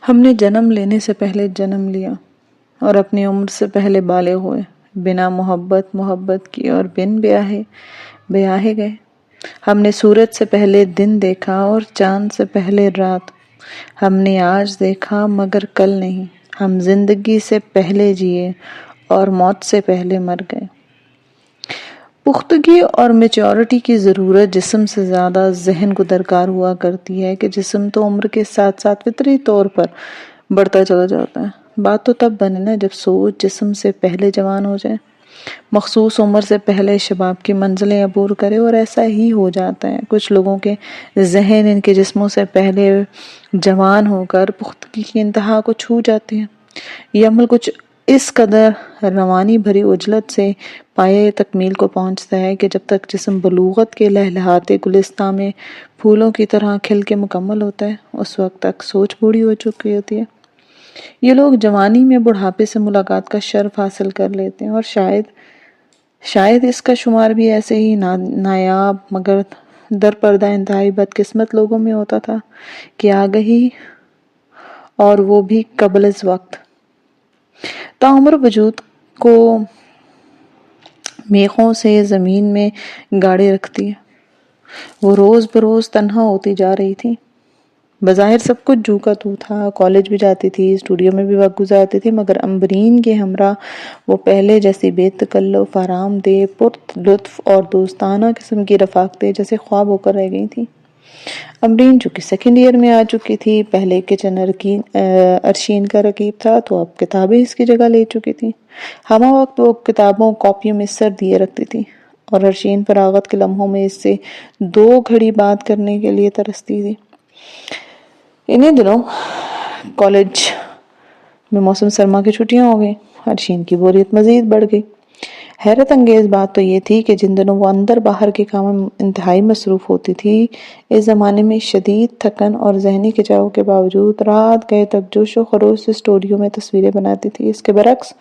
ہم نے جنم لینے سے پہلے جنم لیا اور اپنی عمر سے پہلے بالغ ہوئے، بنا محبت کی اور بن بیاہے گئے۔ ہم نے سورج سے پہلے دن دیکھا اور چاند سے پہلے رات۔ ہم نے آج دیکھا مگر کل نہیں۔ ہم زندگی سے پہلے جیے اور موت سے پہلے مر گئے۔ پختگی اور میچورٹی کی ضرورت جسم سے زیادہ ذہن کو درکار ہوا کرتی ہے کہ جسم تو عمر کے ساتھ ساتھ فطری طور پر بڑھتا چلا جاتا ہے۔ بات تو تب بنے نا جب سوچ جسم سے پہلے جوان ہو جائے، مخصوص عمر سے پہلے شباب کی منزلیں عبور کرے، اور ایسا ہی ہو جاتا ہے۔ کچھ لوگوں کے ذہن ان کے جسموں سے پہلے جوان ہو کر پختگی کی انتہا کو چھو جاتے ہیں۔ یہ عمل کچھ اس قدر روانی بھری عجلت سے پایۂ تکمیل کو پہنچتا ہے کہ جب تک جسم بلوغت کے لہلہاتے گلستاں میں پھولوں کی طرح کھل کے مکمل ہوتا ہے، اس وقت تک سوچ بوڑھی ہو چکی ہوتی ہے۔ یہ لوگ جوانی میں بڑھاپے سے ملاقات کا شرف حاصل کر لیتے ہیں، اور شاید اس کا شمار بھی ایسے ہی نایاب مگر در پردہ انتہائی بدقسمت لوگوں میں ہوتا تھا کہ آگہی، اور وہ بھی قبل از وقت، تاعمر وجود کو میخوں سے زمین میں گاڑے رکھتی ہے۔ وہ روز بروز تنہا ہوتی جا رہی تھی۔ بظاہر سب کچھ جو کا تو تھا، کالج بھی جاتی تھی، اسٹوڈیو میں بھی وقت گزارتی تھی، مگر امبرین کے ہمراہ وہ پہلے جیسی بے تکلف، آرام دہ، پر لطف اور دوستانہ قسم کی رفاقتیں جیسے خواب ہو کر رہ گئی تھی۔ امبرین چونکہ سیکنڈ ایئر میں آ چکی تھی، پہلے کچن ارشین کا رقیب تھا تو اب کتابیں اس کی جگہ لے چکی تھی۔ ہمہ وقت وہ کتابوں کاپیوں میں سر دیے رکھتی تھی، اور ارشین فراغت کے لمحوں میں اس سے 2 گھڑی بات کرنے کے لیے ترستی تھی۔ انہی دنوں کالج میں موسم سرما کی چھٹیاں ہو گئی۔ ارشین کی بوریت مزید بڑھ گئی۔ حیرت انگیز بات تو یہ تھی کہ جن دنوں وہ اندر باہر کے کاموں میں انتہائی مصروف ہوتی تھی، اس زمانے میں شدید تھکن اور ذہنی کھچاؤ کے باوجود رات گئے تک جوش و خروش سے اسٹوڈیو میں تصویریں بناتی تھی۔ اس کے برعکس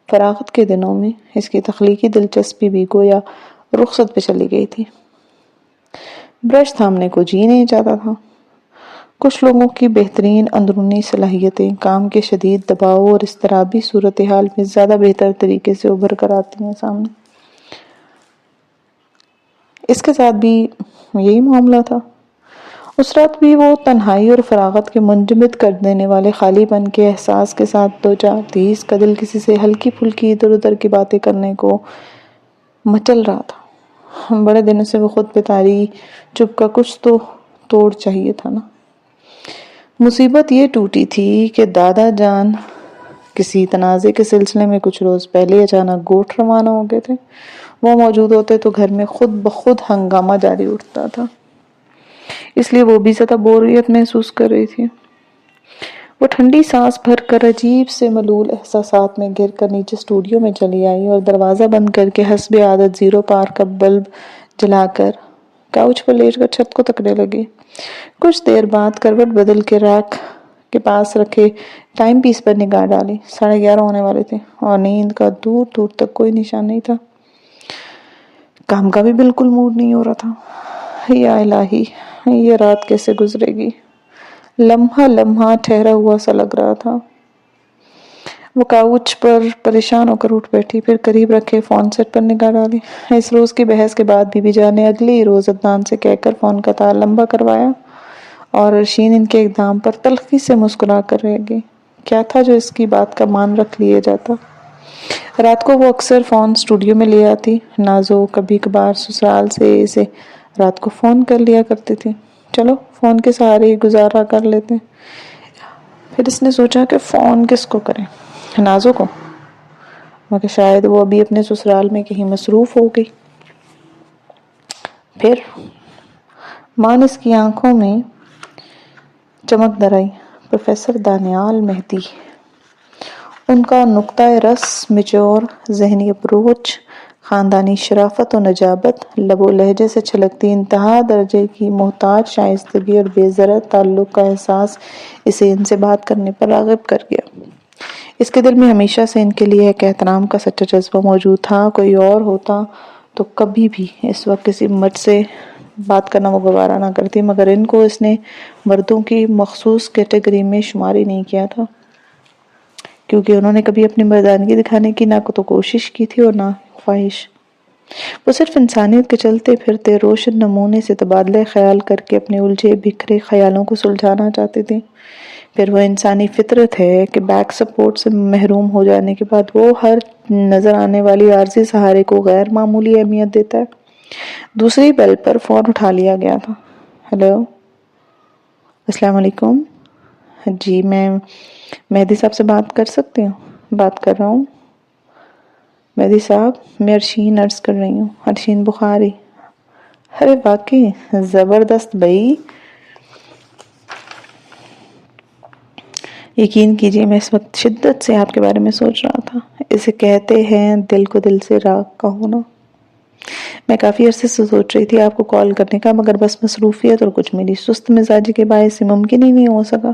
فراغت کے دنوں میں اس کی تخلیقی دلچسپی بھی گویا رخصت پہ چلی گئی تھی۔ برش تھامنے کو جی نہیں چاہتا تھا۔ کچھ لوگوں کی بہترین اندرونی صلاحیتیں کام کے شدید دباؤ اور اضطرابی صورتحال میں زیادہ بہتر طریقے سے ابھر کر آتی ہیں سامنے۔ اس کے ساتھ بھی یہی معاملہ تھا۔ اس رات بھی وہ تنہائی اور فراغت کے منجمد کر دینے والے خالی پن کے احساس کے ساتھ دوچار تھی۔ اس کا دل کسی سے ہلکی پھلکی ادھر ادھر کی باتیں کرنے کو مچل رہا تھا۔ بڑے دنوں سے وہ خود پہ طاری چپ کا کچھ تو توڑ چاہیے تھا نا۔ مصیبت یہ ٹوٹی تھی کہ دادا جان کسی تنازع کے سلسلے میں کچھ روز پہلے اچانک گوٹھ روانہ ہو گئے تھے۔ وہ موجود ہوتے تو گھر میں خود بخود ہنگامہ جاری اٹھتا تھا، اس لیے وہ بھی زیادہ بوریت محسوس کر رہی تھی۔ وہ ٹھنڈی سانس بھر کر عجیب سے ملول احساسات میں گر کر نیچے اسٹوڈیو میں چلی آئی اور دروازہ بند کر کے حسب عادت 0 پار کا بلب جلا کر کاؤچ پر لیٹ کر چھت کو تکنے لگی۔ کچھ دیر بعد کروٹ بدل کے ریک کے پاس رکھے ٹائم پیس پر نگاہ ڈالی۔ 11:30 ہونے والے تھے اور نیند کا دور دور تک کوئی نشان نہیں تھا۔ کام کا بھی بالکل موڈ نہیں ہو رہا تھا۔ یا الہی، یہ رات کیسے گزرے گی؟ لمحہ لمحہ ٹھہرا ہوا سا لگ رہا تھا۔ وہ کاؤچ پر پریشان ہو کر اٹھ بیٹھی، پھر قریب رکھے فون سیٹ پر نگاہ ڈالی۔ اس روز کی بحث کے بعد بی بی جان نے اگلے ہی روز عدنان سے کہہ کر فون کا تار لمبا کروایا، اور ارشین ان کے اقدام پر تلخی سے مسکرا کر رہ گئی۔ کیا تھا جو اس کی بات کا مان رکھ لیا جاتا؟ رات کو وہ اکثر فون اسٹوڈیو میں لے آتی۔ نازو کبھی کبھار سسرال سے اسے رات کو فون کر لیا کرتی تھی۔ چلو فون کے سہارے ہی گزارا کر لیتے۔ پھر اس نے سوچا کہ فون کس کو کریں، نازو کو، مگر شاید وہ ابھی اپنے سسرال میں کہیں مصروف ہو گئی۔ پھر مانس کی آنکھوں میں چمک در آئی۔ پروفیسر دانیال مہدی، ان کا نقطہ رس، میچور ذہنی اپروچ، خاندانی شرافت و نجابت، لب و لہجے سے چھلکتی انتہا درجے کی محتاط شائستگی اور بے ضرر تعلق کا احساس اسے ان سے بات کرنے پر راغب کر گیا۔ اس کے دل میں ہمیشہ سے ان کے لیے ایک احترام کا سچا جذبہ موجود تھا۔ کوئی اور ہوتا تو کبھی بھی اس وقت کسی مرد سے بات کرنا وہ گوارا نہ کرتی، مگر ان کو اس نے مردوں کی مخصوص کیٹیگری میں شمار ہی نہیں کیا تھا، کیونکہ انہوں نے کبھی اپنی مردانگی دکھانے کی نہ تو کوشش کی تھی اور نہ خواہش۔ وہ صرف انسانیت کے چلتے پھرتے روشن نمونے سے تبادلہ خیال کر کے اپنے الجھے بکھرے خیالوں کو سلجھانا چاہتے تھے۔ پھر وہ انسانی فطرت ہے کہ بیک سپورٹ سے محروم ہو جانے کے بعد وہ ہر نظر آنے والی عارضی سہارے کو غیر معمولی اہمیت دیتا ہے۔ دوسری بیل پر فون اٹھا لیا گیا تھا۔ ہیلو، السلام علیکم۔ جی، میں مہدی صاحب سے بات کر سکتی ہوں؟ بات کر رہا ہوں۔ مہدی صاحب، میں ارشین عرض کر رہی ہوں، ارشین بخاری۔ ارے واقعی زبردست بھائی، یقین کیجیے میں اس وقت شدت سے آپ کے بارے میں سوچ رہا تھا۔ اسے کہتے ہیں دل کو دل سے راغ کا ہونا۔ میں کافی عرصے سے سوچ رہی تھی آپ کو کال کرنے کا، مگر بس مصروفیت اور کچھ میری سست مزاجی کے باعث سے ممکن ہی نہیں ہو سکا۔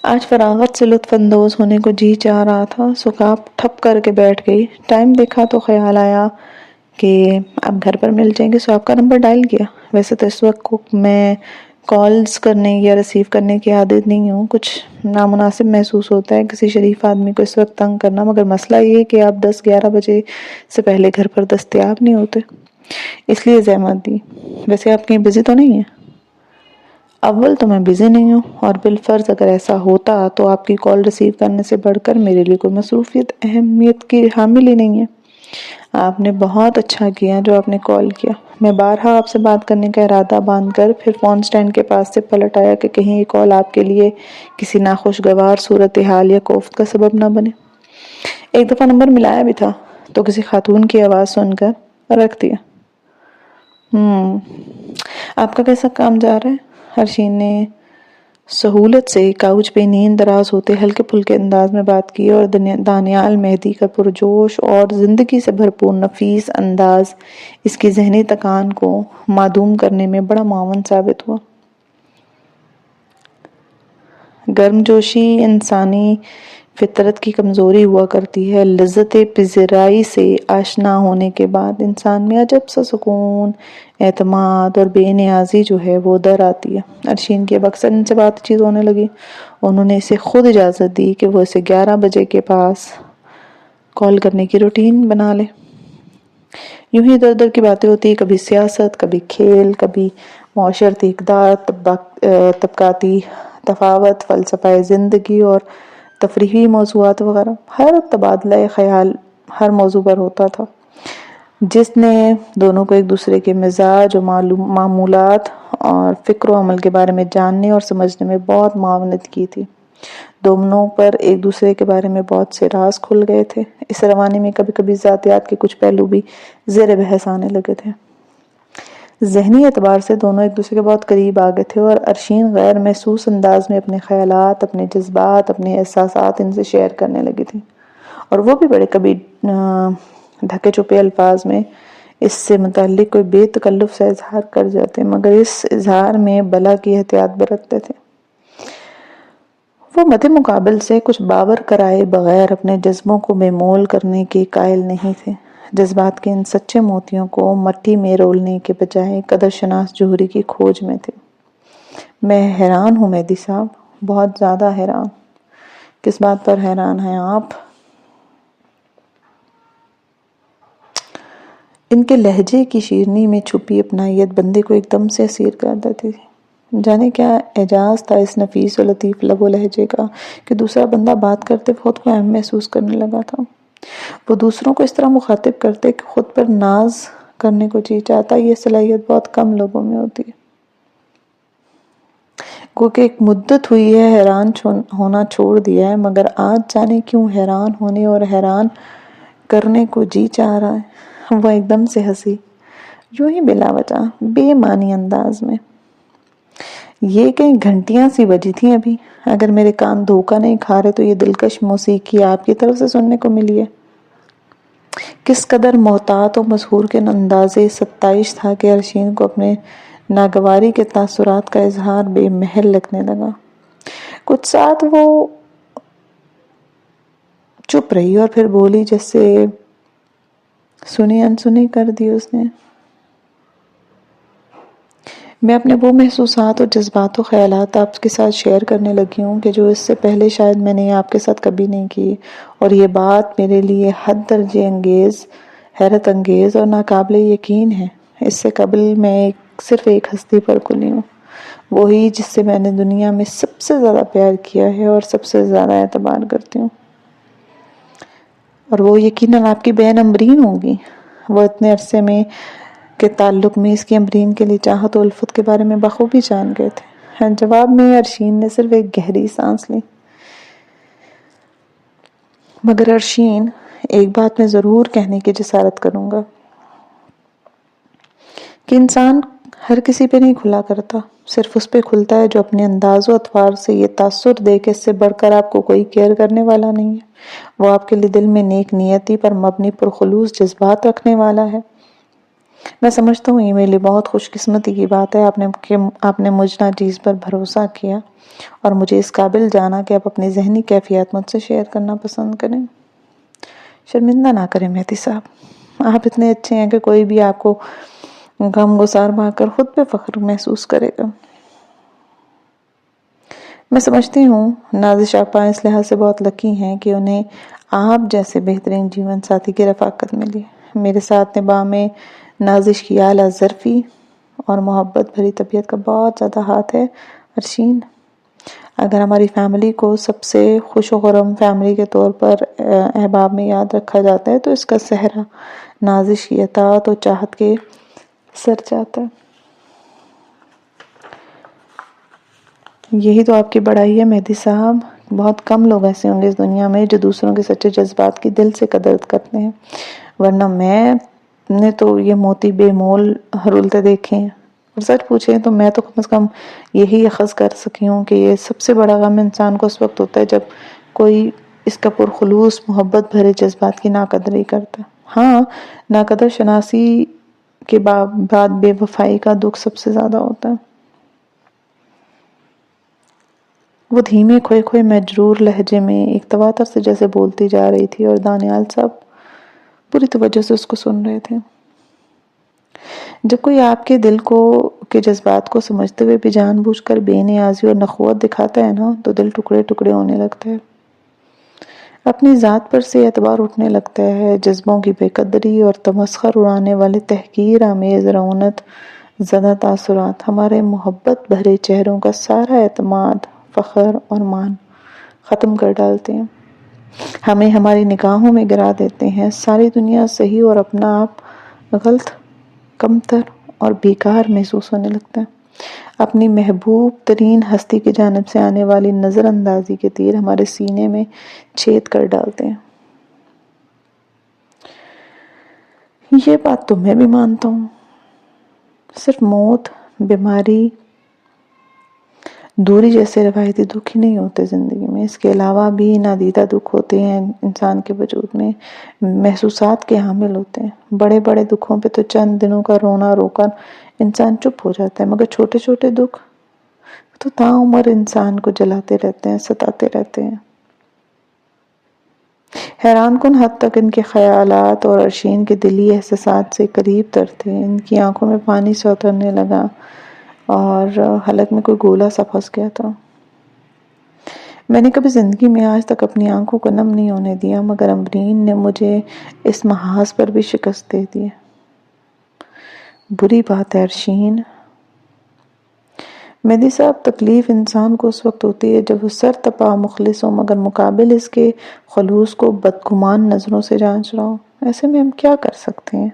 آج فراغت سے لطف اندوز ہونے کو جی چاہ رہا تھا، سکاپ ٹھپ کر کے بیٹھ گئی۔ ٹائم دیکھا تو خیال آیا کہ اب گھر پر مل جائیں گے، سو آپ کا نمبر ڈائل کیا۔ ویسے تو اس وقت میں کالز کرنے یا ریسیو کرنے کی عادت نہیں ہوں، کچھ نامناسب محسوس ہوتا ہے کسی شریف آدمی کو اس وقت تنگ کرنا، مگر مسئلہ یہ ہے کہ آپ 10-11 بجے سے پہلے گھر پر دستیاب نہیں ہوتے، اس لیے زحمت دی۔ ویسے آپ کہیں بزی تو نہیں ہیں؟ اول تو میں بزی نہیں ہوں، اور بالفرض اگر ایسا ہوتا تو آپ کی کال ریسیو کرنے سے بڑھ کر میرے لیے کوئی مصروفیت اہمیت کی حامل ہی نہیں ہے۔ آپ نے بہت اچھا کیا جو آپ نے کال کیا۔ میں بارہا آپ سے بات کرنے کا ارادہ باندھ کر پھر فون سٹینڈ کے پاس سے پلٹ آیا کہ کہیں یہ کال آپ کے لیے کسی ناخوشگوار صورتحال یا کوفت کا سبب نہ بنے۔ ایک دفعہ نمبر ملایا بھی تھا تو کسی خاتون کی آواز سن کر رکھ دیا۔ آپ کا کیسا کام جا رہا ہے؟ ارشین نے سہولت سے کاؤچ پہ نیند دراز ہوتے ہلکے پھلکے انداز میں بات کی، اور دانیال مہدی کا پرجوش اور زندگی سے بھرپور نفیس انداز اس کی ذہنی تکان کو معدوم کرنے میں بڑا معاون ثابت ہوا۔ گرم جوشی انسانی فطرت کی کمزوری ہوا کرتی ہے، لذت پذیرائی سے آشنا ہونے کے بعد انسان میں عجب سا سکون، اعتماد اور بے نیازی جو ہے وہ در آتی ہے۔ ارشین کی اب اکثر ان سے بات چیت ہونے لگی۔ انہوں نے اسے خود اجازت دی کہ وہ اسے 11 بجے کے پاس کال کرنے کی روٹین بنا لے۔ یوں ہی ادھر ادھر کی باتیں ہوتی، کبھی سیاست، کبھی کھیل، کبھی معاشرتی اقدار، طبقاتی تفاوت، فلسفہ زندگی اور تفریحی موضوعات وغیرہ۔ ہر تبادلہ خیال ہر موضوع پر ہوتا تھا، جس نے دونوں کو ایک دوسرے کے مزاج و معمولات اور فکر و عمل کے بارے میں جاننے اور سمجھنے میں بہت معاونت کی تھی۔ دونوں پر ایک دوسرے کے بارے میں بہت سے راز کھل گئے تھے۔ اس روانی میں کبھی کبھی ذاتیات کے کچھ پہلو بھی زیر بحث آنے لگے تھے۔ ذہنی اعتبار سے دونوں ایک دوسرے کے بہت قریب آ گئے تھے، اور ارشین غیر محسوس انداز میں اپنے خیالات، اپنے جذبات، اپنے احساسات ان سے شیئر کرنے لگی تھی، اور وہ بھی بڑے کبھی ڈھکے چھپے الفاظ میں اس سے متعلق کوئی بے تکلف سے اظہار کر جاتے، مگر اس اظہار میں بلا کی احتیاط برتتے تھے۔ وہ مد مقابل سے کچھ باور کرائے بغیر اپنے جذبوں کو بے مول کرنے کے قائل نہیں تھے۔ جذبات کے ان سچے موتیوں کو مٹی میں رولنے کے بجائے قدر شناس جوہری کی کھوج میں تھے۔ میں حیران ہوں مہدی صاحب، بہت زیادہ حیران۔ کس بات پر حیران ہیں آپ؟ ان کے لہجے کی شیرینی میں چھپی اپنائیت بندے کو ایک دم سے اسیر کر دیتی تھی۔ جانے کیا اعجاز تھا اس نفیس و لطیف لب و لہجے کا کہ دوسرا بندہ بات کرتے خود کو اہم محسوس کرنے لگا تھا۔ وہ دوسروں کو اس طرح مخاطب کرتے کہ خود پر ناز کرنے کو جی چاہتا۔ یہ صلاحیت بہت کم لوگوں میں ہوتی ہے۔ کیونکہ ایک مدت ہوئی ہے حیران ہونا چھوڑ دیا ہے، مگر آج جانے کیوں حیران ہونے اور حیران کرنے کو جی چاہ رہا ہے۔ وہ ایک دم سے ہنسی، یوں ہی بلا وجہ، بے معنی انداز میں۔ یہ کہیں گھنٹیاں سی بجی تھیں ابھی، اگر میرے کان دھوکہ نہیں کھا رہے تو یہ دلکش موسیقی آپ کی طرف سے سننے کو ملی ہے۔ کس قدر محتاط و مسحور کن انداز ستائش تھا کہ ارشین کو اپنے ناگواری کے تاثرات کا اظہار بے محل لگنے لگا۔ کچھ ساتھ وہ چپ رہی اور پھر بولی، جیسے سنی انسنی کر دی اس نے۔ میں اپنے وہ محسوسات اور جذبات و خیالات آپ کے ساتھ شیئر کرنے لگی ہوں کہ جو اس سے پہلے شاید میں نے آپ کے ساتھ کبھی نہیں کی، اور یہ بات میرے لیے حد درجے انگیز، حیرت انگیز اور ناقابل یقین ہے۔ اس سے قبل میں صرف ایک ہستی پر کلی ہوں، وہی جس سے میں نے دنیا میں سب سے زیادہ پیار کیا ہے اور سب سے زیادہ اعتبار کرتی ہوں، اور وہ یقیناً آپ کی بہن امبرین ہوگی۔ وہ اتنے عرصے میں کے تعلق میں اس کی امبرین کے لیے چاہت و الفت کے بارے میں بخوبی جان گئے تھے۔ جواب میں ارشین نے صرف ایک گہری سانس لی۔ مگر ارشین، ایک بات میں ضرور کہنے کی جسارت کروں گا کہ انسان ہر کسی پہ نہیں کھلا کرتا، صرف اس پہ کھلتا ہے جو اپنے انداز و اطوار سے یہ تاثر دے کہ اس سے بڑھ کر آپ کو کوئی کیئر کرنے والا نہیں ہے، وہ آپ کے لیے دل میں نیک نیتی پر مبنی پرخلوص جذبات رکھنے والا ہے۔ میں سمجھتا ہوں یہ میرے لیے بہت خوش قسمتی کی بات ہے آپ نے مجھ ناچیز پر بھروسہ کیا اور مجھے اس قابل جانا کہ آپ اپنی ذہنی کیفیات مجھ سے شیئر کرنا پسند کریں۔ شرمندہ نہ کریں مہدی صاحب، آپ اتنے اچھے ہیں کہ کوئی بھی آپ کو غم گسار پا کر خود پہ فخر محسوس کرے گا۔ میں سمجھتی ہوں نازش آپا اس لحاظ سے بہت لکی ہیں کہ انہیں آپ جیسے بہترین جیون ساتھی کی رفاقت ملی۔ میرے ساتھ نباہ میں نازش کی اعلیٰ ظرفی اور محبت بھری طبیعت کا بہت زیادہ ہاتھ ہے ارشین۔ اگر ہماری فیملی کو سب سے خوش و خرم فیملی کے طور پر احباب میں یاد رکھا جاتا ہے تو اس کا صحرا نازش کی اطاعت و چاہت کے سر جاتا ہے۔ یہی تو آپ کی بڑائی ہے مہدی صاحب، بہت کم لوگ ایسے ہوں گے اس دنیا میں جو دوسروں کے سچے جذبات کی دل سے قدر کرتے ہیں، ورنہ میں نے تو یہ موتی بے مول رولتے دیکھے ہیں، اور سچ پوچھیں تو میں تو کم از کم یہی اخذ کر سکی ہوں کہ یہ سب سے بڑا غم انسان کو اس وقت ہوتا ہے جب کوئی اس کا پرخلوص محبت بھرے جذبات کی ناقدری کرتا ہے۔ ہاں، ناقدر شناسی کے بعد بے وفائی کا دکھ سب سے زیادہ ہوتا ہے۔ وہ دھیمے کھوئے کھوئے مجرور لہجے میں ایک تواتر سے جیسے بولتی جا رہی تھی، اور دانیال صاحب پوری توجہ سے اس کو سن رہے تھے۔ جب کوئی آپ کے دل کے جذبات کو سمجھتے ہوئے بھی جان بوجھ کر بے نیازی اور نخوت دکھاتا ہے نا، تو دل ٹکڑے ٹکڑے ہونے لگتا ہے، اپنی ذات پر سے اعتبار اٹھنے لگتا ہے، جذبوں کی بے قدری اور تمسخر اڑانے والے تحقیر آمیز رعونت زدہ تاثرات ہمارے محبت بھرے چہروں کا سارا اعتماد، فخر اور مان ختم کر ڈالتے ہیں، ہمیں ہماری نگاہوں میں گرا دیتے ہیں، ساری دنیا صحیح اور اپنا آپ غلط، کمتر اور بیکار محسوس ہونے لگتا ہے۔ اپنی محبوب ترین ہستی کی جانب سے آنے والی نظر اندازی کے تیر ہمارے سینے میں چھید کر ڈالتے ہیں۔ یہ بات تو میں بھی مانتا ہوں، صرف موت، بیماری، دوری جیسے روایتی دکھ ہی نہیں ہوتے زندگی میں، اس کے علاوہ بھی نادیدہ دکھ ہوتے ہیں انسان کے وجود میں، محسوسات کے حامل ہوتے ہیں۔ بڑے بڑے دکھوں پہ تو چند دنوں کا رونا رو کر انسان چپ ہو جاتا ہے، مگر چھوٹے چھوٹے دکھ تو تاعمر انسان کو جلاتے رہتے ہیں، ستاتے رہتے ہیں۔ حیران کن حد تک ان کے خیالات اور ارشین کے دلی احساسات سے قریب تر تھے۔ ان کی آنکھوں میں پانی سا اترنے لگا اور حلق میں کوئی گولا سا پھنس گیا تھا۔ میں نے کبھی زندگی میں آج تک اپنی آنکھوں کو نم نہیں ہونے دیا، مگر امبرین نے مجھے اس محاذ پر بھی شکست دے دی۔ بری بات ہے ارشین۔ مہدی صاحب، تکلیف انسان کو اس وقت ہوتی ہے جب وہ سر تپا مخلص ہو مگر مقابل اس کے خلوص کو بدگمان نظروں سے جانچ رہا ہو۔ ایسے میں ہم کیا کر سکتے ہیں؟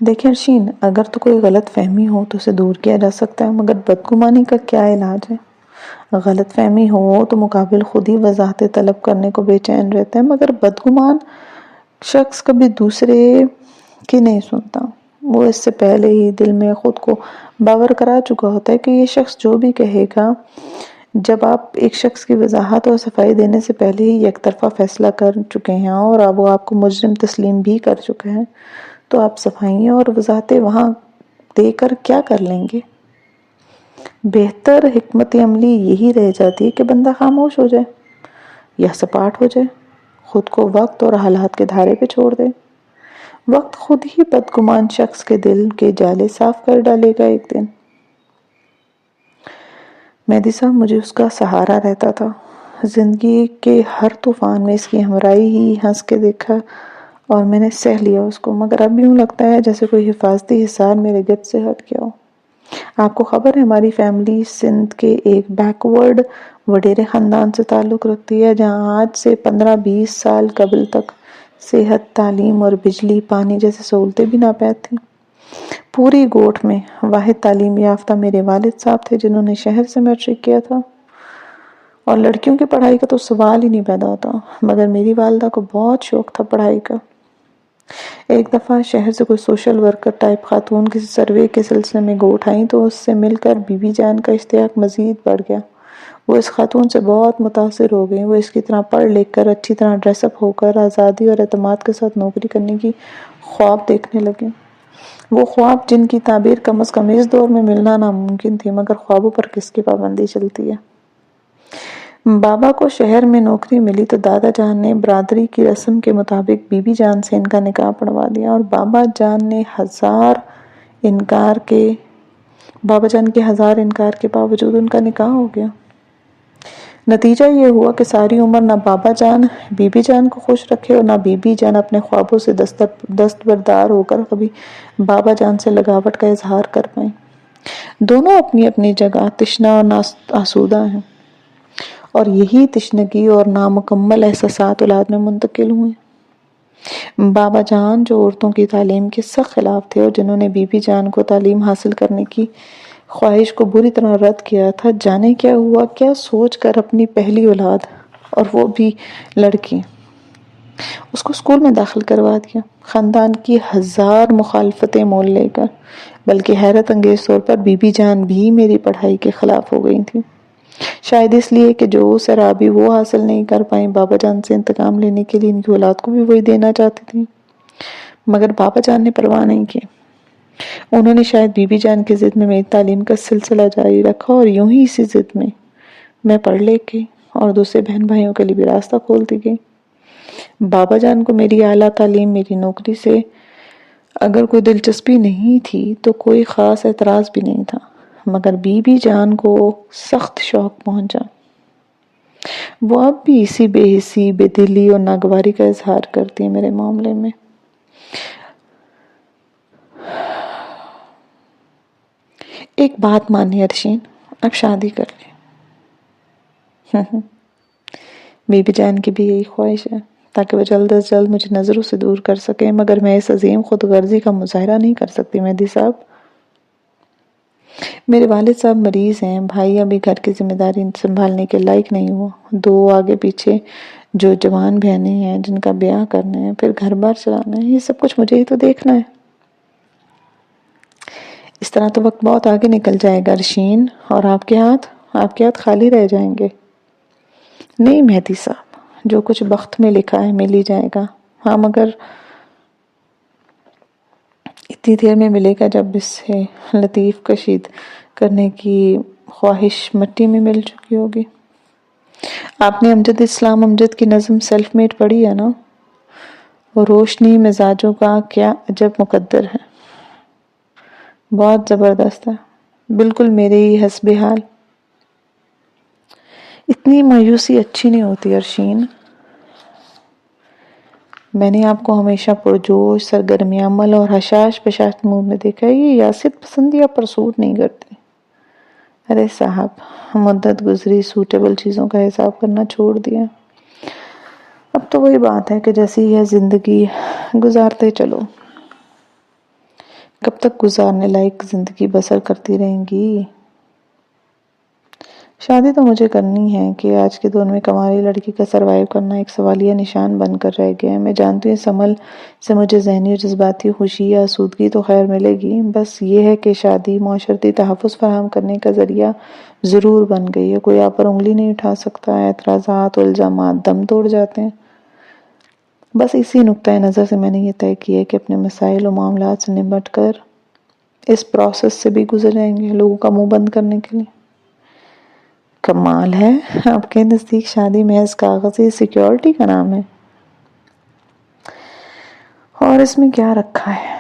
دیکھیں ارشین، اگر تو کوئی غلط فہمی ہو تو اسے دور کیا جا سکتا ہے، مگر بدگمانی کا کیا علاج ہے؟ غلط فہمی ہو تو مقابل خود ہی وضاحت طلب کرنے کو بے چین رہتا ہے، مگر بدگمان شخص کبھی دوسرے کی نہیں سنتا، وہ اس سے پہلے ہی دل میں خود کو باور کرا چکا ہوتا ہے کہ یہ شخص جو بھی کہے گا، جب آپ ایک شخص کی وضاحت اور صفائی دینے سے پہلے ہی یک طرفہ فیصلہ کر چکے ہیں اور اب وہ آپ کو مجرم تسلیم بھی کر چکے ہیں، تو آپ صفائیاں اور وضاحتیں وہاں دے کر کیا کر لیں گے؟ بہتر حکمت عملی یہی رہ جاتی ہے کہ بندہ خاموش ہو جائے یا سپاٹ ہو جائے، خود کو وقت اور حالات کے دھارے پہ چھوڑ دے۔ وقت خود ہی بدگمان شخص کے دل کے جالے صاف کر ڈالے گا ایک دن۔ مہدی صاحب مجھے اس کا سہارا رہتا تھا۔ زندگی کے ہر طوفان میں اس کی ہمراہی ہی ہنس کے دیکھا اور میں نے سہ لیا اس کو، مگر اب یوں لگتا ہے جیسے کوئی حفاظتی حصار میرے گرد سے ہٹ گیا ہو۔ آپ کو خبر ہے ہماری فیملی سندھ کے ایک بیکورڈ وڈیرے خاندان سے تعلق رکھتی ہے، جہاں آج سے 15-20 سال قبل تک صحت، تعلیم اور بجلی پانی جیسی سہولتیں بھی ناپید تھیں۔ پوری گوٹھ میں واحد تعلیم یافتہ میرے والد صاحب تھے، جنہوں نے شہر سے میٹرک کیا تھا، اور لڑکیوں کی پڑھائی کا تو سوال ہی نہیں پیدا ہوتا، مگر میری والدہ کو بہت شوق تھا پڑھائی کا۔ ایک دفعہ شہر سے کوئی سوشل ورکر ٹائپ خاتون کسی سروے کے سلسلے میں گوٹھ آئیں تو اس سے مل کر بی بی جان کا اشتیاق مزید بڑھ گیا۔ وہ اس خاتون سے بہت متاثر ہو گئی۔ وہ اس کی طرح پڑھ لکھ کر، اچھی طرح ڈریس اپ ہو کر آزادی اور اعتماد کے ساتھ نوکری کرنے کی خواب دیکھنے لگے۔ وہ خواب جن کی تعبیر کم از کم اس دور میں ملنا ناممکن تھی، مگر خوابوں پر کس کی پابندی چلتی ہے۔ بابا کو شہر میں نوکری ملی تو دادا جان نے برادری کی رسم کے مطابق بی بی جان سے ان کا نکاح پڑھوا دیا، اور بابا جان کے ہزار انکار کے باوجود ان کا نکاح ہو گیا۔ نتیجہ یہ ہوا کہ ساری عمر نہ بابا جان بی بی جان کو خوش رکھے اور نہ بی بی جان اپنے خوابوں سے دستبردار ہو کر کبھی بابا جان سے لگاوٹ کا اظہار کر پائیں۔ دونوں اپنی اپنی جگہ تشنہ اور آسودہ ہیں، اور یہی تشنگی اور نامکمل احساسات اولاد میں منتقل ہوئے۔ بابا جان جو عورتوں کی تعلیم کے سخت خلاف تھے اور جنہوں نے بی بی جان کو تعلیم حاصل کرنے کی خواہش کو بری طرح رد کیا تھا، جانے کیا ہوا، کیا سوچ کر اپنی پہلی اولاد، اور وہ بھی لڑکی، اس کو اسکول میں داخل کروا دیا، خاندان کی ہزار مخالفتیں مول لے کر۔ بلکہ حیرت انگیز طور پر بی بی جان بھی میری پڑھائی کے خلاف ہو گئی تھی، شاید اس لیے کہ جو سرابی وہ حاصل نہیں کر پائیں، بابا جان سے انتقام لینے کے لیے ان کی اولاد کو بھی وہی دینا چاہتی تھی۔ مگر بابا جان نے پرواہ نہیں کی۔ انہوں نے شاید بی بی جان کی ضد میں میری تعلیم کا سلسلہ جاری رکھا، اور یوں ہی اسی ضد میں پڑھ لے گئی اور دوسرے بہن بھائیوں کے لیے بھی راستہ کھولتی گئی۔ بابا جان کو میری اعلیٰ تعلیم، میری نوکری سے اگر کوئی دلچسپی نہیں تھی تو کوئی خاص اعتراض بھی نہیں تھا، مگر بی بی جان کو سخت شوق پہنچا۔ وہ اب بھی اسی بے حسی، بے دلی اور ناگواری کا اظہار کرتی ہیں میرے معاملے میں۔ ایک بات مانی ارشین، اب شادی کر لیں۔ بی بی جان کی بھی یہی خواہش ہے تاکہ وہ جلد از جلد مجھے نظروں سے دور کر سکیں، مگر میں اس عظیم خود غرضی کا مظاہرہ نہیں کر سکتی مہدی صاحب۔ میرے والد صاحب مریض ہیں، بھائی ابھی گھر کی ذمہ داری سنبھالنے کے لائق نہیں ہوا، 2 آگے پیچھے جو جوان بہنیں ہیں جن کا بیاہ کرنا ہے، پھر گھر بار چلانا ہے، یہ سب کچھ مجھے ہی تو دیکھنا ہے۔ اس طرح تو وقت بہت آگے نکل جائے گا ارشین، اور آپ کے ہاتھ خالی رہ جائیں گے۔ نہیں مہدی صاحب، جو کچھ بخت میں لکھا ہے مل ہی جائے گا، ہاں مگر اتنی دیر میں ملے گا جب اس سے لطیف کشید کرنے کی خواہش مٹی میں مل چکی ہوگی۔ آپ نے امجد اسلام امجد کی نظم سیلف میڈ پڑھی ہے نا؟ وہ روشنی مزاجوں کا کیا عجب مقدر ہے، بہت زبردست ہے، بالکل میرے ہی حسب حال۔ اتنی مایوسی اچھی نہیں ہوتی ارشین، میں نے آپ کو ہمیشہ پرجوش، سرگرم عمل اور حشاش بشاش موڈ میں دیکھا ہے، یہ یاسر پسندی آپ پر سوٹ نہیں کرتی۔ ارے صاحب، مدت گزری، سوٹیبل چیزوں کا حساب کرنا چھوڑ دیا، اب تو وہی بات ہے کہ جیسی ہے زندگی گزارتے چلو۔ کب تک گزارنے لائق زندگی بسر کرتی رہیں گی؟ شادی تو مجھے کرنی ہے کہ آج کے دور میں کماری لڑکی کا سروائیو کرنا ایک سوالیہ نشان بن کر رہ گیا ہے۔ میں جانتی ہوں اس عمل سے مجھے ذہنی اور جذباتی خوشی یا آسودگی تو خیر ملے گی، بس یہ ہے کہ شادی معاشرتی تحفظ فراہم کرنے کا ذریعہ ضرور بن گئی ہے۔ کوئی آپ پر انگلی نہیں اٹھا سکتا، اعتراضات و الزامات دم توڑ جاتے ہیں۔ بس اسی نقطۂ نظر سے میں نے یہ طے کیا کہ اپنے مسائل و معاملات سے نمٹ کر اس پروسیس سے بھی گزر جائیں گے، لوگوں کا منہ بند کرنے کے لیے۔ کمال ہے، آپ کے نزدیک شادی محض کاغذی سیکیورٹی کا نام ہے؟ اور اس میں کیا رکھا ہے؟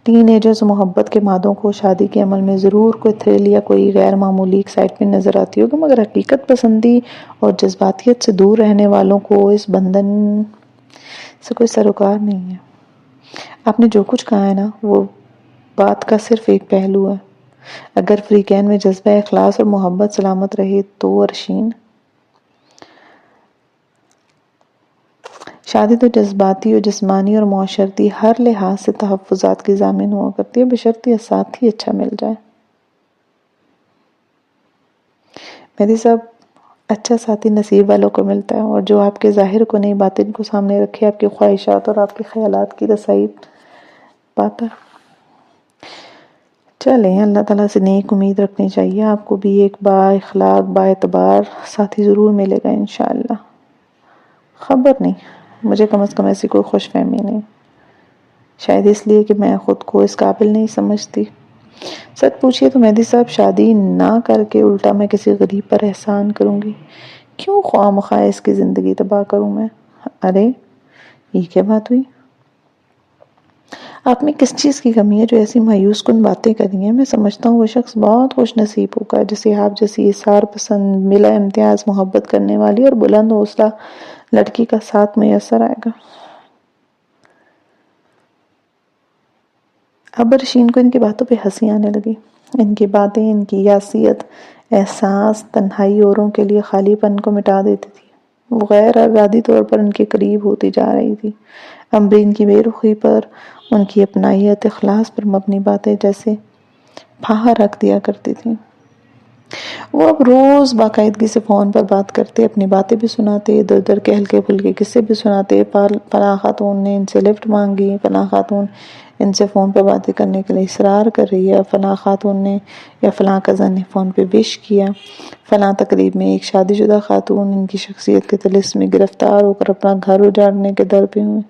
ٹین ایجرز محبت کے مادوں کو شادی کے عمل میں ضرور کوئی تھرل یا کوئی غیر معمولی ایکسائٹمنٹ نظر آتی ہوگی، مگر حقیقت پسندی اور جذباتیت سے دور رہنے والوں کو اس بندھن سے کوئی سروکار نہیں ہے۔ آپ نے جو کچھ کہا ہے نا، وہ بات کا صرف ایک پہلو ہے۔ اگر فریقین میں جذبہ اخلاص اور محبت سلامت رہے تو ارشین، شادی تو جذباتی اور جسمانی اور معاشرتی ہر لحاظ سے تحفظات کی ضامن ہوا کرتی ہے، بشرطیہ ساتھی اچھا مل جائے۔ مہدی صاحب، اچھا ساتھی نصیب والوں کو ملتا ہے، اور جو آپ کے ظاہر کو نہیں باطن کو سامنے رکھے، آپ کی خواہشات اور آپ کے خیالات کی رسائی پاتا ہے۔ چلیں، اللہ تعالیٰ سے نیک امید رکھنی چاہیے، آپ کو بھی ایک با اخلاق با اعتبار ساتھی ضرور ملے گا انشاءاللہ۔ خبر نہیں، مجھے کم از کم ایسی کوئی خوش فہمی نہیں، شاید اس لیے کہ میں خود کو اس قابل نہیں سمجھتی۔ سچ پوچھئے تو مہدی صاحب، شادی نہ کر کے الٹا میں کسی غریب پر احسان کروں گی، کیوں خواہ مخواہ اس کی زندگی تباہ کروں میں؟ ارے یہ کیا بات ہوئی؟ آپ میں کس چیز کی کمی ہے جو ایسی مایوس کن باتیں کری ہیں؟ میں سمجھتا ہوں وہ شخص بہت خوش نصیب ہوگا جسے آپ جیسی اثار پسند، بلا امتیاز محبت کرنے والی اور بلند حوصلہ لڑکی کا ساتھ میسر آئے گا۔ اب رشین کو ان کی باتوں پہ ہنسی آنے لگی۔ ان کی باتیں، ان کی یاسیت، احساس تنہائی اوروں کے لیے خالی پن کو مٹا دیتی تھی۔ وہ غیر ارادی طور پر ان کے قریب ہوتی جا رہی تھی۔ امبرین کی بے رخی پر ان کی اپنائیت، اخلاص پر مبنی باتیں جیسے پھاہا رکھ دیا کرتی تھیں۔ وہ اب روز باقاعدگی سے فون پر بات کرتے، اپنی باتیں بھی سناتے، ادھر ادھر کے ہلکے پھلکے قصے بھی سناتے۔ فلاں خاتون نے ان سے لفٹ مانگی، فلاں خاتون ان سے فون پہ باتیں کرنے کے لیے اصرار کر رہی ہے، فلاں خاتون نے یا فلاں کزن نے فون پہ وش کیا، فلاں تقریب میں ایک شادی شدہ خاتون ان کی شخصیت کے طلسم میں گرفتار ہو کر اپنا گھر اجاڑنے کے در پہ ہوئے۔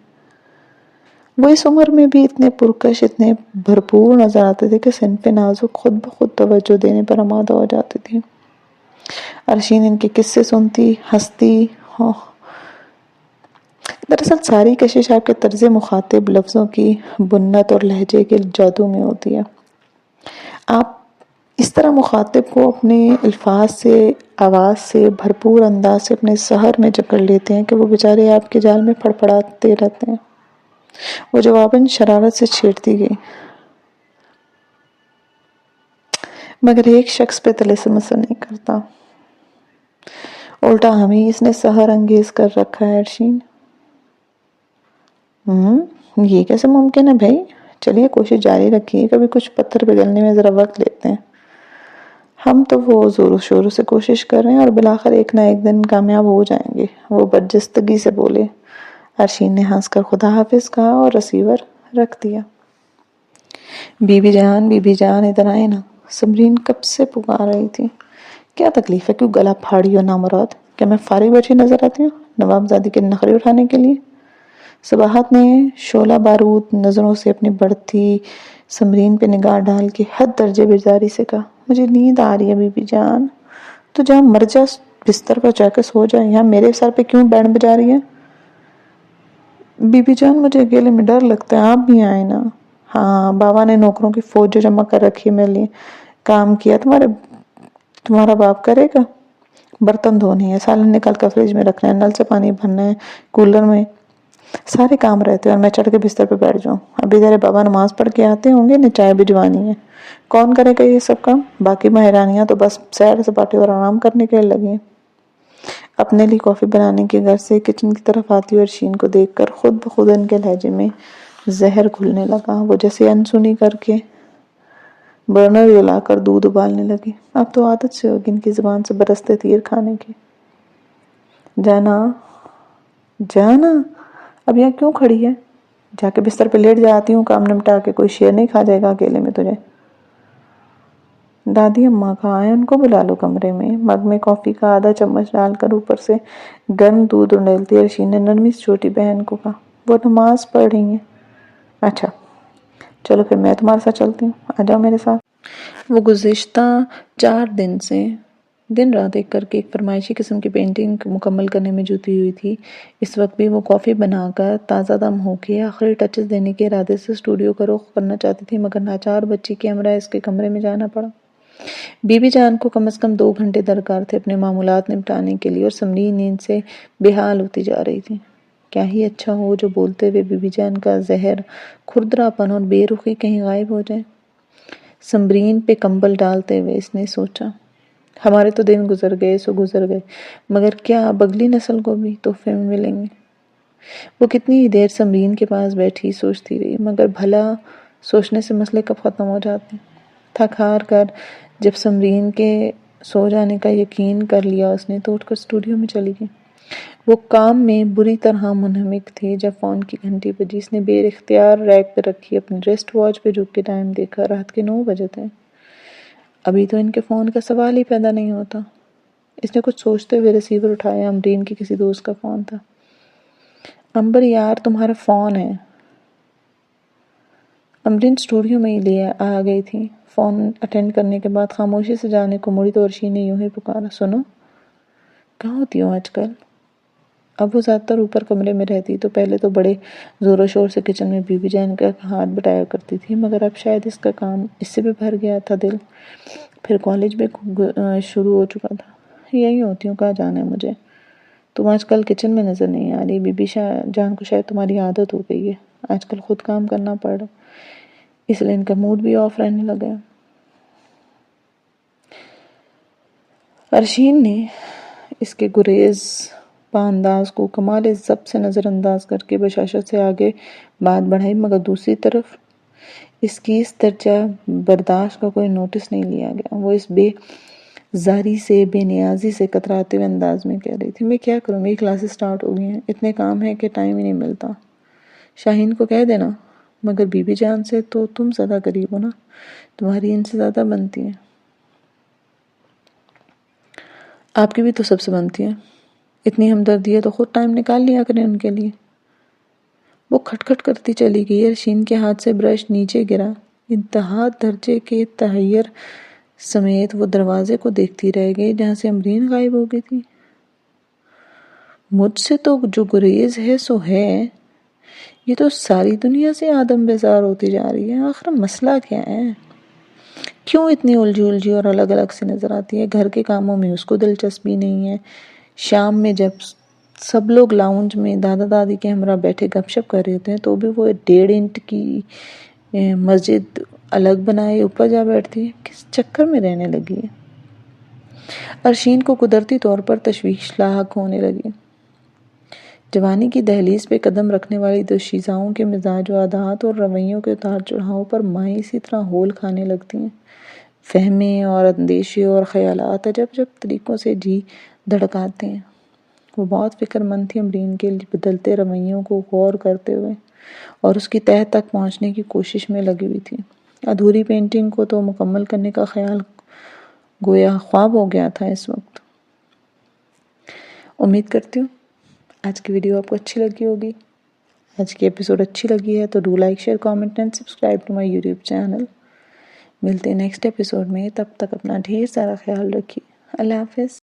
وہ اس عمر میں بھی اتنے پرکش، اتنے بھرپور نظر آتے تھے کہ سن پہ نازک خود بخود توجہ دینے پر آمادہ ہو جاتی تھی۔ ارشین ان کے قصے سنتی، ہنستی۔ دراصل ساری کشش آپ کے طرز مخاطب، لفظوں کی بنت اور لہجے کے جادو میں ہوتی ہے۔ آپ اس طرح مخاطب کو اپنے الفاظ سے، آواز سے، بھرپور انداز سے اپنے سحر میں جکڑ لیتے ہیں کہ وہ بیچارے آپ کے جال میں پھڑپڑاتے رہتے ہیں۔ وہ جواباً شرارت سے چھیڑتی گئی، مگر ایک شخص پہ طلسم اثر نہیں کرتا، الٹا ہمیں اس نے سحر انگیز کر رکھا ہے ارشین۔ یہ کیسے ممکن ہے بھائی؟ چلیے کوشش جاری رکھیے، کبھی کچھ پتھر پگھلنے میں ذرا وقت لیتے ہیں۔ ہم تو وہ زور و شور سے کوشش کر رہے ہیں اور بالآخر ایک نہ ایک دن کامیاب ہو جائیں گے، وہ برجستگی سے بولے۔ ارشین نے ہنس کر خدا حافظ کہا اور ریسیور رکھ دیا۔ بی بی جان ادھر آئے نا، سمرین کب سے پکار رہی تھی۔ کیا تکلیف ہے؟ کیوں گلا پھاڑی ہو نامراد؟ کیا میں فارغ بیٹھی نظر آتی ہوں نواب زادی کے نخرے اٹھانے کے لیے؟ صباحت نے شعلہ بارود نظروں سے اپنی بڑھتی سمرین پہ نگاہ ڈال کے حد درجے بیزاری سے کہا، مجھے نیند آ رہی ہے بی بی جان، تو جہاں مر جا بستر پر جا کے سو جائے، یہاں میرے سر پہ کیوں بینڈ بجا رہی ہے؟ بی بی جان مجھے اکیلے میں ڈر لگتا ہے، آپ بھی آئے نا۔ ہاں، بابا نے نوکروں کی فوج جو جمع کر رکھی ہے میرے لیے کام کیا، تمہارا باپ کرے گا؟ برتن دھونے ہیں، سالن نکال کر فریج میں رکھنا ہے، نل سے پانی بھرنا ہے، کولر میں سارے کام رہتے ہیں اور میں چڑھ کے بستر پہ بیٹھ جاؤں۔ ابھی تیرے بابا نماز پڑھ کے آتے ہوں گے نہ، چائے بھجوانی ہے، کون کرے گا یہ سب کام؟ باقی مہرانیاں تو بس سیر سپاٹے اور آرام کرنے کے لگی ہیں۔ اپنے لیے کافی بنانے کے گھر سے کچن کی طرف آتی ہوئی ارشین کو دیکھ کر خود بخود ان کے لہجے میں زہر گھلنے لگا۔ وہ جیسے انسنی کر کے برنر جلا کر دودھ ابالنے لگی۔ اب تو عادت سے ہوگی ان کی زبان سے برستے تیر کھانے کی۔ جانا اب یہاں کیوں کھڑی ہے؟ جا کے بستر پہ لیٹ جاتی ہوں، کام نمٹا کے، کوئی شیر نہیں کھا جائے گا اکیلے میں تجھے۔ دادی اماں کہاں ہیں؟ ان کو بلا لو کمرے میں۔ مگ میں کافی کا آدھا چمچ ڈال کر اوپر سے گرم دودھ اڈیلتی ارشین نے نرمی سے چھوٹی بہن کو کہا، وہ نماز پڑھ رہی ہیں۔ اچھا چلو پھر میں تمہارے ساتھ چلتی ہوں، آ جاؤ میرے ساتھ۔ وہ گزشتہ 4 دن سے دن رات ایک کر کے ایک فرمائشی قسم کی پینٹنگ مکمل کرنے میں جوتی ہوئی تھی۔ اس وقت بھی وہ کافی بنا کر تازہ دم ہو کے آخری ٹچز دینے کے ارادے سے اسٹوڈیو کا رخ کرنا چاہتی تھی، مگر ناچار بچی کے ہمراہ اس کے کمرے میں جانا پڑا۔ بی بی جان کو کم از کم 2 گھنٹے درکار تھے اپنے معمولات نپٹانے کے لیے، اور سمرین نیند سے بے حال ہوتی جا رہی تھی۔ کیا ہی اچھا ہو جو بولتے ہوئے بی بی جان کا زہر، کھردراپن اور بے رخی کہیں غائب ہو جائے۔ سمرین پہ کمبل ڈالتے ہوئے اس نے سوچا، ہمارے تو دن گزر گئے سو گزر گئے، مگر کیا اب اگلی نسل کو بھی تحفے میں ملیں گے؟ وہ کتنی ہی دیر سمرین کے پاس بیٹھی سوچتی رہی، مگر بھلا سوچنے سے مسئلے کب ختم ہو جاتے ہیں۔ تھک ہار کر جب سمرین کے سو جانے کا یقین کر لیا اس نے، تو اٹھ کر اسٹوڈیو میں چلی گئی۔ وہ کام میں بری طرح منہمک تھی جب فون کی گھنٹی بجی۔ اس نے بے اختیار ریک پہ رکھی اپنی ریسٹ واچ پہ جھک کے ٹائم دیکھا۔ رات کے 9 بجے تھے۔ ابھی تو ان کے فون کا سوال ہی پیدا نہیں ہوتا۔ اس نے کچھ سوچتے ہوئے ریسیور اٹھایا۔ امرین کی کسی دوست کا فون تھا۔ امبر یار تمہارا فون ہے۔ امرین اسٹوڈیو میں ہی لیے آ گئی تھی۔ فون اٹینڈ کرنے کے بعد خاموشی سے جانے کو مڑی تو ارشین نے یوں ہی پکارا، سنو، کہاں ہوتی ہو آج کل؟ اب وہ زیادہ تر اوپر کمرے میں رہتی تو پہلے تو بڑے زور و شور سے کچن میں بی بی جان کا ہاتھ بٹایا کرتی تھی، مگر اب شاید اس کا کام اس سے بھی بھر گیا تھا دل۔ پھر کالج بھی شروع ہو چکا تھا۔ یہی ہوتی ہوں، کہاں جانا ہے مجھے۔ تم آج کل کچن میں نظر نہیں آ رہی۔ بی بی جان کو شاید تمہاری عادت ہو گئی ہے، آج کل خود کام کرنا پڑ رہا، اس لیے ان کا موڈ بھی آف رہنے لگا ہے۔ ارشین نے اس کے گریز پا انداز کو کمال ضبط سے نظر انداز کر کے بشاشت سے آگے بات بڑھائی، مگر دوسری طرف اس کی اس درجہ برداشت کا کوئی نوٹس نہیں لیا گیا۔ وہ اس بے زاری سے، بے نیازی سے کتراتے ہوئے انداز میں کہہ رہی تھی، میں کیا کروں، میری کلاسز سٹارٹ ہو گئی ہیں، اتنے کام ہیں کہ ٹائم ہی نہیں ملتا۔ شاہین کو کہہ دینا۔ مگر بی بی جان سے تو تم زیادہ قریب ہو نا، تمہاری ان سے زیادہ بنتی ہیں۔ آپ کی بھی تو سب سے بنتی ہیں، اتنی ہمدردی ہے تو خود ٹائم نکال لیا کریں ان کے لیے۔ وہ کھٹ کھٹ کرتی چلی گئی۔ ارشین کے ہاتھ سے برش نیچے گرا۔ انتہا درجے کے تحیر سمیت وہ دروازے کو دیکھتی رہ گئی جہاں سے امرین غائب ہو گئی تھی۔ مجھ سے تو جو گریز ہے سو ہے، یہ تو ساری دنیا سے آدم بیزار ہوتی جا رہی ہے۔ آخر مسئلہ کیا ہے؟ کیوں اتنی الجھی اور الگ الگ سی نظر آتی ہے؟ گھر کے کاموں میں اس کو دلچسپی نہیں ہے۔ شام میں جب سب لوگ لاؤنج میں دادا دادی کے ہمراہ بیٹھے گپ شپ کر رہے ہوتے ہیں تو بھی وہ 1.5 اینٹ کی مسجد الگ بنائے اوپر جا بیٹھتی ہے۔ کس چکر میں رہنے لگی ہے؟ ارشین کو قدرتی طور پر تشویش لاحق ہونے لگی۔ جوانی کی دہلیز پہ قدم رکھنے والی دوشیزاؤں کے مزاج و عادات اور رویوں کے اتار چڑھاؤ پر ماں اسی طرح ہول کھانے لگتی ہیں۔ فہمے اور اندیشے اور خیالات عجب عجب طریقوں سے جی دھڑکاتے ہیں۔ وہ بہت فکر مند تھی امرین کے بدلتے رویوں کو غور کرتے ہوئے، اور اس کی تہہ تک پہنچنے کی کوشش میں لگی ہوئی تھی۔ ادھوری پینٹنگ کو تو مکمل کرنے کا خیال گویا خواب ہو گیا تھا اس وقت۔ امید کرتی ہوں آج کی ویڈیو آپ کو اچھی لگی ہوگی۔ آج کی ایپیسوڈ اچھی لگی ہے تو do like, share, comment and subscribe to my YouTube channel. ملتے ہیں نیکسٹ ایپیسوڈ میں، تب تک اپنا ڈھیر سارا خیال رکھیے۔ اللہ حافظ۔